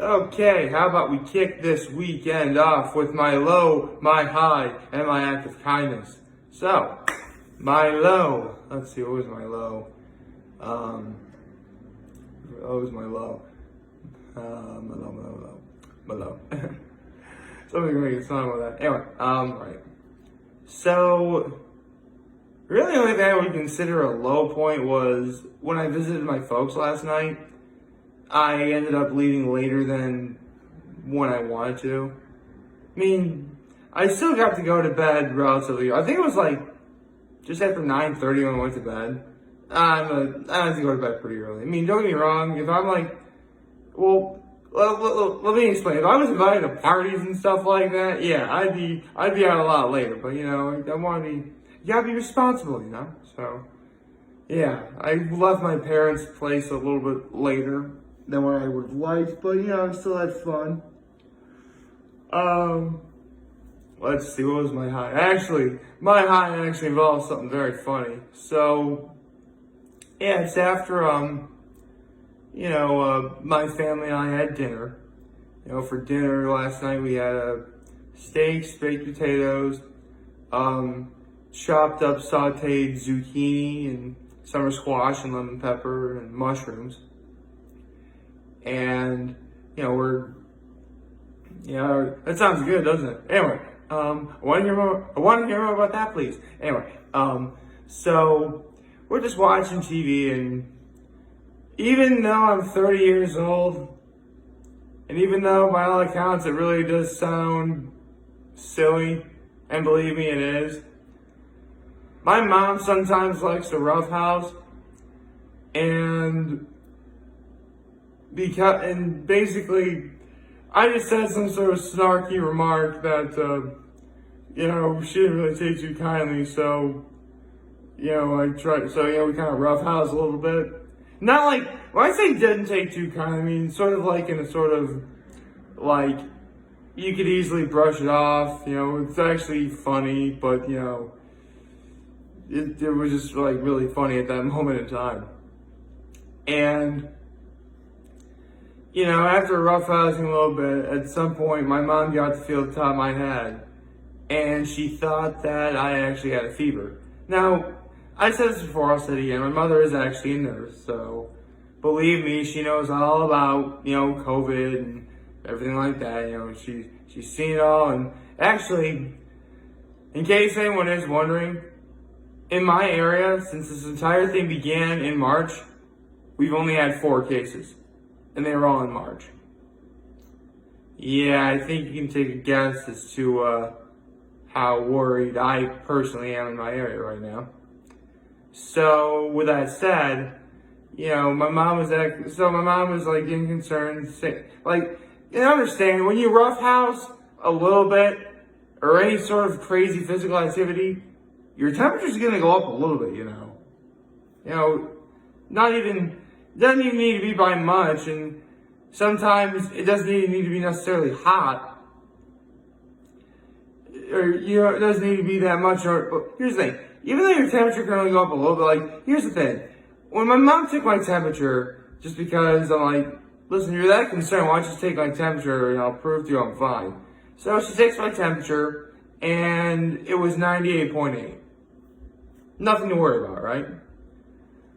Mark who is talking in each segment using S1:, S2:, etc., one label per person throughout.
S1: Okay, how about we kick this weekend off with my low, my high, and my act of kindness. So, my low. Let's see, what was my low? What was my low? My low. Somebody's gonna make a song about that. Anyway, right. So, really the only thing I would consider a low point was when I visited my folks last night. I ended up leaving later than when I wanted to. I mean, I still got to go to bed relatively. I think it was like just after 9:30 when I went to bed. I had to go to bed pretty early. I mean, don't get me wrong. If I'm like, well, let me explain. If I was invited to parties and stuff like that, yeah, I'd be out a lot later. But you know, you gotta be responsible, you know. So, yeah, I left my parents' place a little bit later than what I would have liked, but you know, I still had fun. Let's see, what was my high? Actually, my high actually involves something very funny. So, yeah, it's after, my family and I had dinner. You know, for dinner last night we had a steak, baked potatoes, chopped up sauteed zucchini and summer squash and lemon pepper and mushrooms. And, that sounds good, doesn't it? Anyway, I want to hear more about that, please. Anyway, so we're just watching TV, and even though I'm 30 years old, and even though by all accounts it really does sound silly, and believe me, it is, my mom sometimes likes to Roughhouse, and basically, I just said some sort of snarky remark that, she didn't really take too kindly, so, we kind of roughhouse a little bit. Not like, when I say didn't take too kindly, I mean, sort of like in a sort of, like, you could easily brush it off, it's actually funny, but, it was just, like, really funny at that moment in time. And, after roughhousing a little bit, at some point, my mom got to feel the top of my head, and she thought that I actually had a fever. Now, I said this before, I'll say it again, my mother is actually a nurse, so believe me, she knows all about, COVID and everything like that, she's seen it all, and actually, in case anyone is wondering, in my area, since this entire thing began in March, we've only had 4 cases. And they were all in March. Yeah, I think you can take a guess as to how worried I personally am in my area right now. So, with that said, my mom was like getting concerned, understand, when you roughhouse a little bit, or any sort of crazy physical activity, your temperature's gonna go up a little bit, doesn't even need to be by much, and sometimes it doesn't even need to be necessarily hot, or it doesn't need to be that much. But here's the thing: even though your temperature can only go up a little bit, here's the thing: when my mom took my temperature, just because I'm like, listen, you're that concerned, why don't you just take my temperature and I'll prove to you I'm fine. So she takes my temperature, and it was 98.8. Nothing to worry about, right?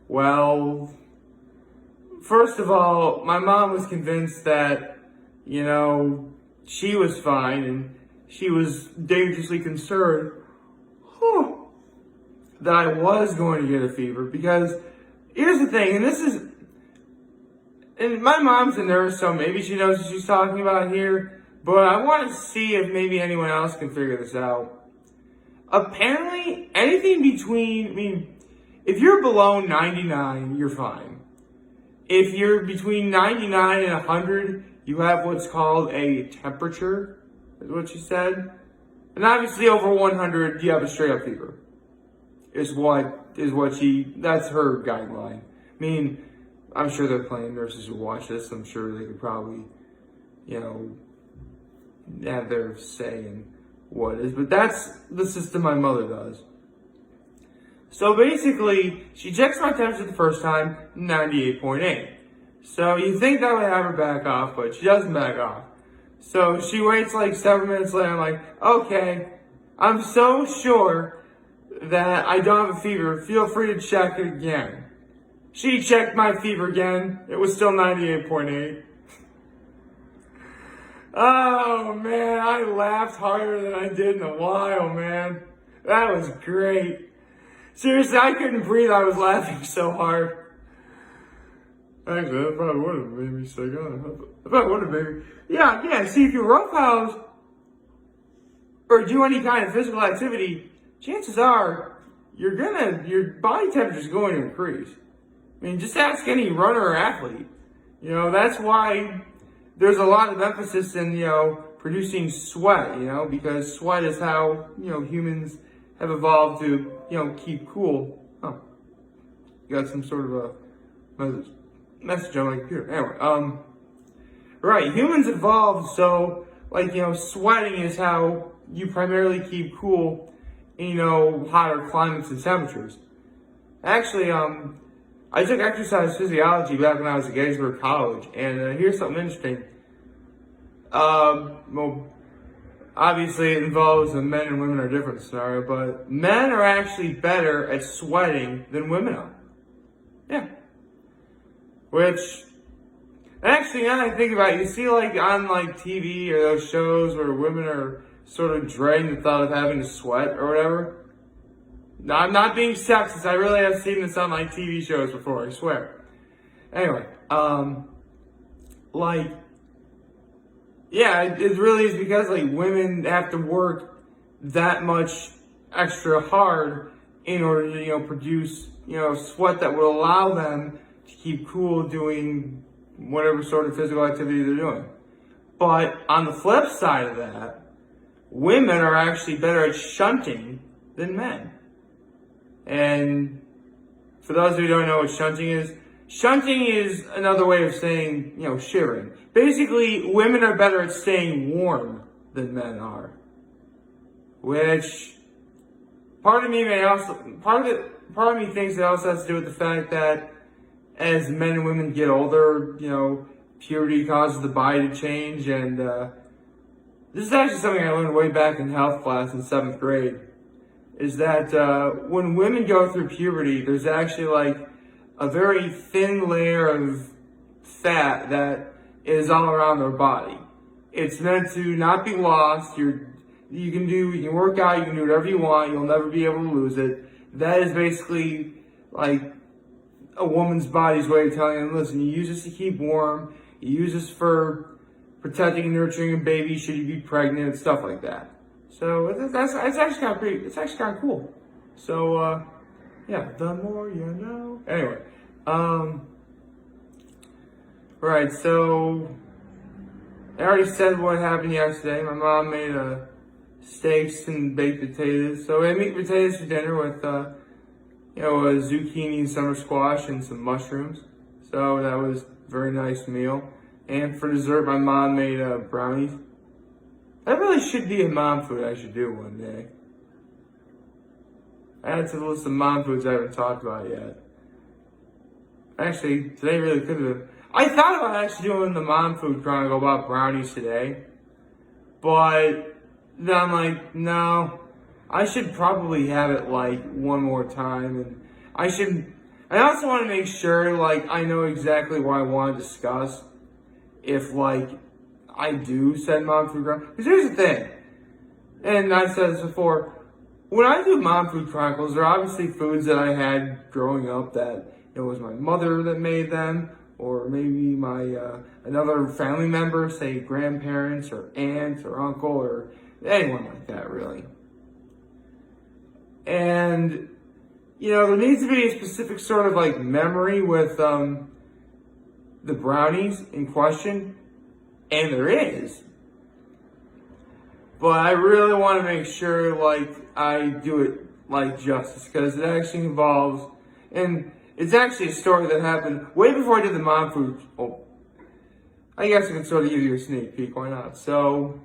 S1: Well, first of all, my mom was convinced that, she was fine, and she was dangerously concerned that I was going to get a fever, because here's the thing, and my mom's a nurse, so maybe she knows what she's talking about here, but I want to see if maybe anyone else can figure this out. Apparently, anything between, if you're below 99, you're fine. If you're between 99 and 100, you have what's called a temperature, is what she said. And obviously over 100, you have a straight up fever. That's her guideline. I'm sure there are plenty of nurses who watch this. I'm sure they could probably, have their say in what is. But that's the system my mother does. So basically, she checks my temperature the first time, 98.8. So you think that would have her back off, but she doesn't back off. So she waits like 7 minutes later. I'm like, okay, I'm so sure that I don't have a fever. Feel free to check it again. She checked my fever again. It was still 98.8. Oh man, I laughed harder than I did in a while, man. That was great. Seriously, I couldn't breathe. I was laughing so hard. Actually, that probably would have made me sick. That probably would have made me. Yeah. See, if you roughhouse or do any kind of physical activity, chances are your body temperature is going to increase. I mean, just ask any runner or athlete. That's why there's a lot of emphasis in, producing sweat, because sweat is how, humans have evolved to, keep cool. Oh, you got some sort of a message on my computer. Anyway, right, humans evolved so, sweating is how you primarily keep cool in, hotter climates and temperatures. Actually, I took exercise physiology back when I was at Gettysburg College, and here's something interesting. Well, obviously it involves men and women are a different scenario, but men are actually better at sweating than women are. Yeah. Which, actually, now that I think about it, you see on TV or those shows where women are sort of dreading the thought of having to sweat or whatever. No, I'm not being sexist. I really have seen this on TV shows before, I swear. Anyway, yeah, it really is because women have to work that much extra hard in order to produce sweat that will allow them to keep cool doing whatever sort of physical activity they're doing. But on the flip side of that, women are actually better at shunting than men. And for those of you who don't know what shunting is another way of saying, shivering. Basically, women are better at staying warm than men are. Which, part of me thinks it also has to do with the fact that as men and women get older, puberty causes the body to change, and this is actually something I learned way back in health class in 7th grade, is that when women go through puberty, there's actually a very thin layer of fat that is all around their body. It's meant to not be lost. You can work out, you can do whatever you want, you'll never be able to lose it. That is basically a woman's body's way of telling them, listen, you use this to keep warm, you use this for protecting and nurturing a baby should you be pregnant, stuff like that. So it's actually kind of cool. So yeah, the more you know. Anyway, right. So I already said what happened yesterday. My mom made steaks and baked potatoes. So we had meat and potatoes for dinner with a zucchini, summer squash, and some mushrooms. So that was a very nice meal. And for dessert, my mom made brownies. That really should be a mom food I should do one day. Add to the list of mom foods I haven't talked about yet. Actually, today really could have. I thought about actually doing the Mom Food Chronicle about brownies today. But then I'm like, no. I should probably have it one more time. And I also want to make sure I know exactly what I want to discuss. If I do send Mom Food Chronicles. Because here's the thing, and I've said this before, when I do Mom Food Chronicles, there are obviously foods that I had growing up that it was my mother that made them, or maybe my another family member, say grandparents or aunt or uncle or anyone like that, really. And there needs to be a specific sort of memory with the brownies in question. And there is. But I really want to make sure I do it justice, because it actually involves, and it's actually a story that happened way before I did the mom food. Oh, I guess I can sort of give you a sneak peek, why not? So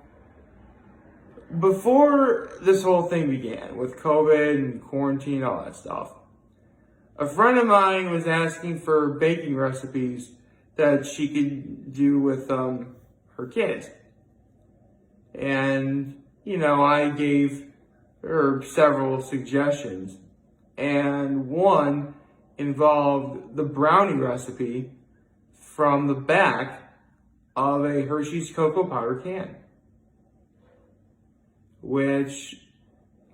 S1: before this whole thing began with COVID and quarantine, all that stuff, a friend of mine was asking for baking recipes that she could do with her kids. And, I gave her several suggestions. And one involved the brownie recipe from the back of a Hershey's cocoa powder can, which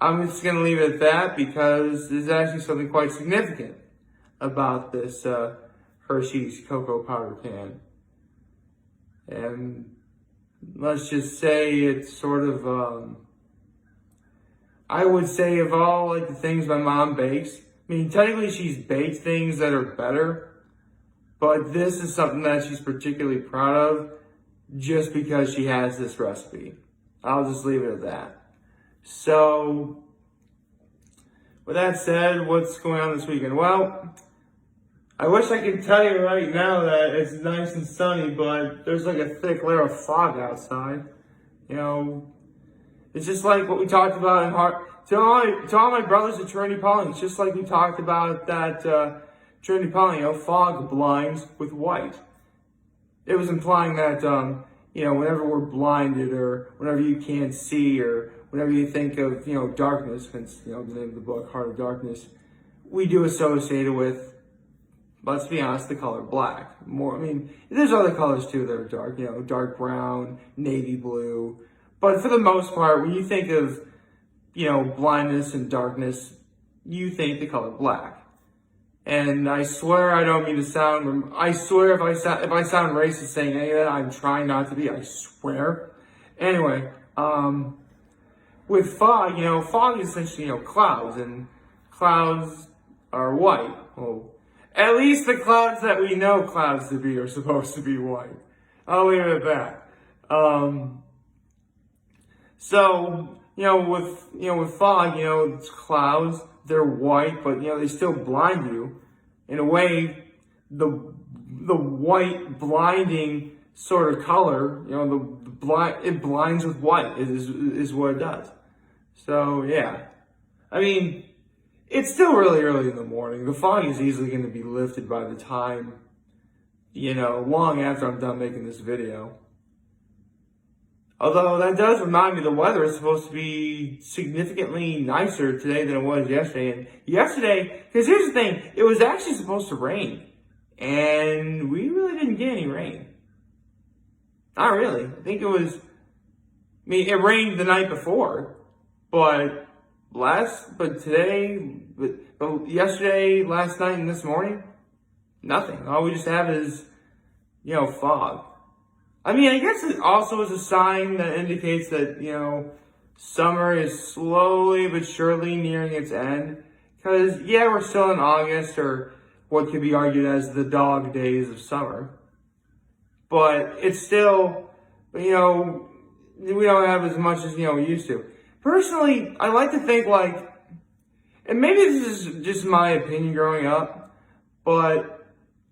S1: I'm just going to leave it at that because there's actually something quite significant about this Hershey's cocoa powder can. And let's just say it's sort of, I would say of all like the things my mom bakes, I mean, technically she's baked things that are better, but this is something that she's particularly proud of just because she has this recipe. I'll just leave it at that. So, with that said, what's going on this weekend? Well, I wish I could tell you right now that it's nice and sunny, but there's like a thick layer of fog outside. It's just like what we talked about in to all my brothers at Trinity Polling. It's just like we talked about that Trinity Polling, fog blinds with white. It was implying that, whenever we're blinded or whenever you can't see or whenever you think of, darkness, hence, the name of the book, Heart of Darkness, we do associate it with, let's be honest, the color black. There's other colors too that are dark, dark brown, navy blue. But for the most part, when you think of, blindness and darkness, you think the color black. And I swear I don't mean to sound, I swear if I sound racist saying any of that, I'm trying not to be, I swear. Anyway, with fog, fog is essentially, clouds, and clouds are white. Well, at least the clouds that we know clouds to be are supposed to be white. I'll leave it at that. So, with fog, it's clouds, they're white, but, they still blind you. In a way, the white blinding sort of color, it blinds with white is what it does. So, yeah. It's still really early in the morning. The fog is easily going to be lifted by the time, long after I'm done making this video. Although that does remind me the weather is supposed to be significantly nicer today than it was yesterday. And yesterday, because here's the thing, it was actually supposed to rain. And we really didn't get any rain. Not really. I think it it rained the night before. But yesterday, last night, and this morning, nothing. All we just have is, fog. I guess it also is a sign that indicates that, summer is slowly but surely nearing its end. Because, we're still in August, or what could be argued as the dog days of summer. But it's still, we don't have as much as, we used to. Personally, I like to think and maybe this is just my opinion growing up, but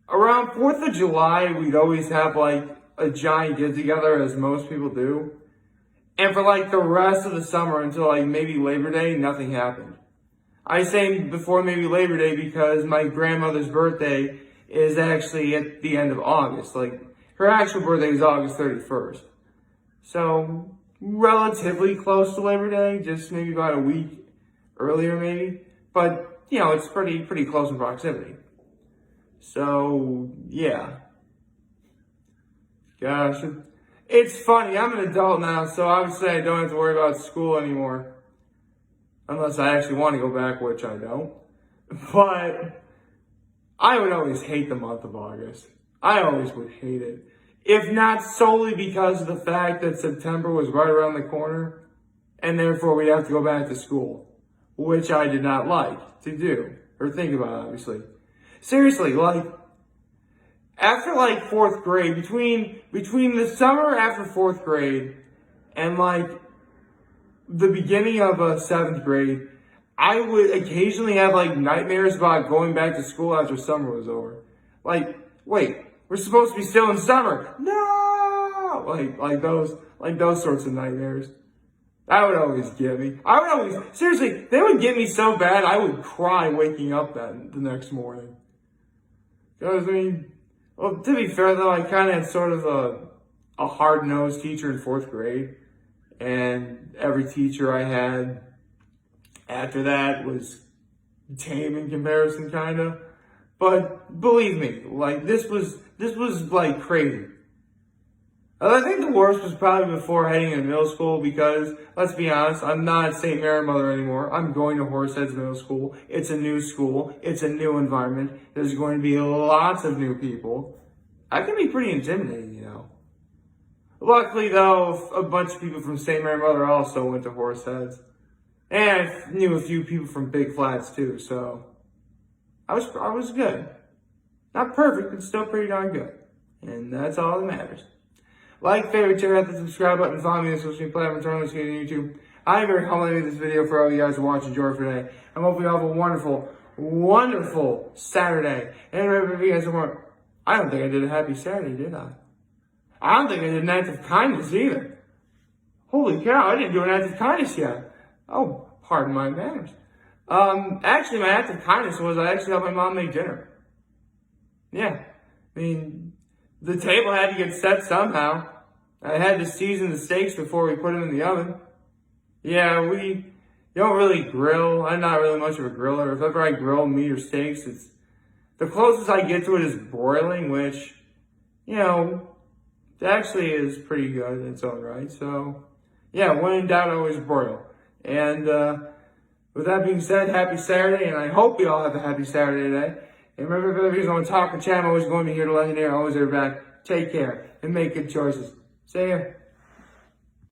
S1: around 4th of July, we'd always have a giant get together, as most people do. And for the rest of the summer until maybe Labor Day, nothing happened. I say before maybe Labor Day because my grandmother's birthday is actually at the end of August. Her actual birthday is August 31st. So, relatively close to Labor Day, just maybe about a week earlier maybe. But, it's pretty close in proximity. So, yeah. Gosh, it's funny. I'm an adult now, so obviously I don't have to worry about school anymore. Unless I actually want to go back, which I don't. But I would always hate the month of August. I always would hate it. If not solely because of the fact that September was right around the corner, and therefore we'd have to go back to school. Which I did not like to do, or think about, obviously. Seriously, after 4th grade, between the summer after 4th grade and the beginning of 7th grade, I would occasionally have nightmares about going back to school after summer was over. Wait, we're supposed to be still in summer. No! Those sorts of nightmares. That would always get me. Seriously, they would get me so bad I would cry waking up the next morning. Because, Well, to be fair though, I kind of had sort of a hard-nosed teacher in 4th grade. And every teacher I had after that was tame in comparison, kind of. But believe me, like this was like crazy. I think the worst was probably before heading into middle school because, let's be honest, I'm not at St. Mary Mother anymore. I'm going to Horseheads Middle School. It's a new school. It's a new environment. There's going to be lots of new people. That can be pretty intimidating, you know. Luckily, though, a bunch of people from St. Mary Mother also went to Horseheads. And I knew a few people from Big Flats, too, so I was good. Not perfect, but still pretty darn good. And that's all that matters. Like, favorite, check out the subscribe button, follow me on social media platforms, turn on this video on YouTube. I'm very humbled to make this video for all you guys to watch and enjoy for today. I hope you all have a wonderful, wonderful Saturday. And remember, if you guys want, I don't think I did a happy Saturday, did I? I don't think I did an act of kindness either. Holy cow, I didn't do an act of kindness yet. Oh, pardon my manners. Actually, my act of kindness was I actually helped my mom make dinner. Yeah, I mean, the table had to get set somehow. I had to season the steaks before we put them in the oven. Yeah, we don't really grill. I'm not really much of a griller. If ever I grill meat or steaks, it's the closest I get to it is broiling, which, you know, actually is pretty good in its own right. So, yeah, when in doubt, always broil. And with that being said, happy Saturday, and I hope you all have a happy Saturday today. And remember, if you want to talk or chat, I'm always going to be here to let you know. Always there back. Take care and make good choices. See ya.